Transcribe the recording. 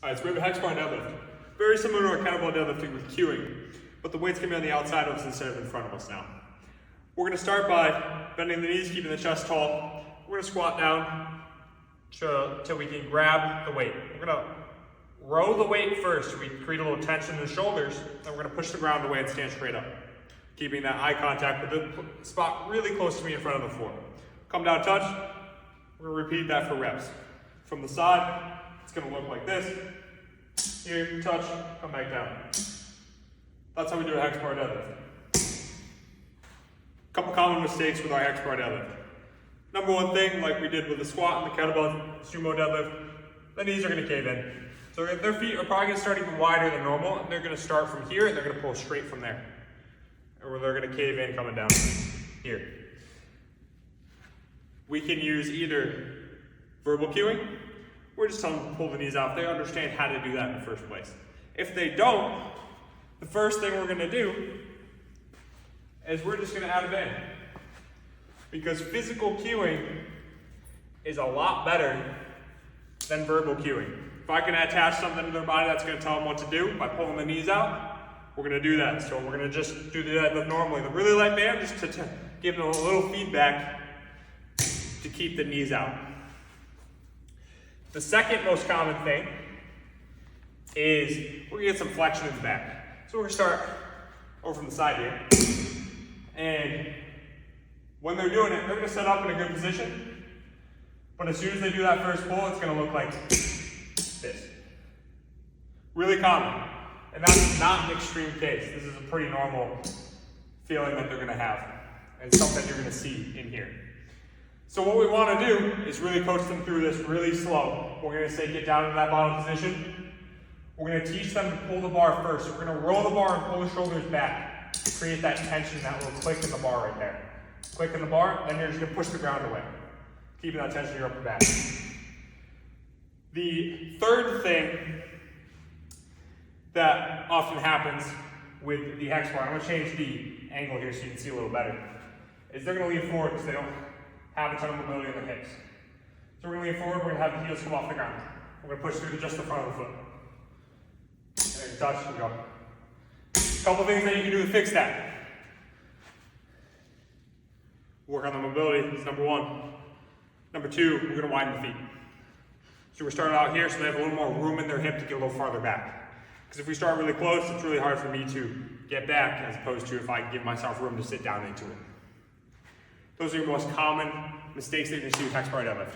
Alright, so we have a Hexbar deadlift. Very similar to our kettlebell deadlifting with cueing, but the weight's gonna be on the outside of us instead of in front of us now. We're gonna start by bending the knees, keeping the chest tall. We're gonna squat down till we can grab the weight. We're gonna row the weight first. We create a little tension in the shoulders, and we're gonna push the ground away and stand straight up. Keeping that eye contact with the spot really close to me in front of the floor. Come down, touch. We're gonna repeat that for reps. From the side, it's gonna look like this. Here, touch, come back down. That's how we do a Hexbar deadlift. Couple common mistakes with our Hexbar deadlift. Number one thing, like we did with the squat and the kettlebell sumo deadlift, the knees are gonna cave in. So their feet are probably gonna start even wider than normal, and they're gonna start from here, and they're gonna pull straight from there. Or they're gonna cave in coming down here. We can use either verbal cueing, or just tell them to pull the knees out. They understand how to do that in the first place. If they don't, the first thing we're gonna do is we're just gonna add a band. Because physical cueing is a lot better than verbal cueing. If I can attach something to their body that's gonna tell them what to do by pulling the knees out, we're gonna do that. So we're gonna just do the deadlift normally. The really light band, just to give them a little feedback to keep the knees out. The second most common thing is we're gonna get some flexion in the back. So we're gonna start over from the side here. And when they're doing it, they're gonna set up in a good position. But as soon as they do that first pull, it's gonna look like this. Really common. And that's not an extreme case. This is a pretty normal feeling that they're gonna have. And something you're gonna see in here. So what we wanna do is really coach them through this really slow. We're gonna say get down into that bottom position. We're gonna teach them to pull the bar first. We're gonna roll the bar and pull the shoulders back. Create that tension, that little click in the bar right there. Click in the bar, then you're just gonna push the ground away. Keeping that tension in your upper back. The third thing that often happens with the Hexbar, I'm gonna change the angle here so you can see a little better, is they're gonna lean forward because they don't have a ton of mobility in their hips. So we're gonna lean forward, we're gonna have the heels come off the ground. We're gonna push through just the front of the foot. And then touch and go. A couple things that you can do to fix that. Work on the mobility, that's number one. Number two, we're gonna widen the feet. So we're starting out here so they have a little more room in their hip to get a little farther back. Because if we start really close, it's really hard for me to get back as opposed to if I give myself room to sit down into it. Those are your most common mistakes that you're gonna see with Hexbar deadlift.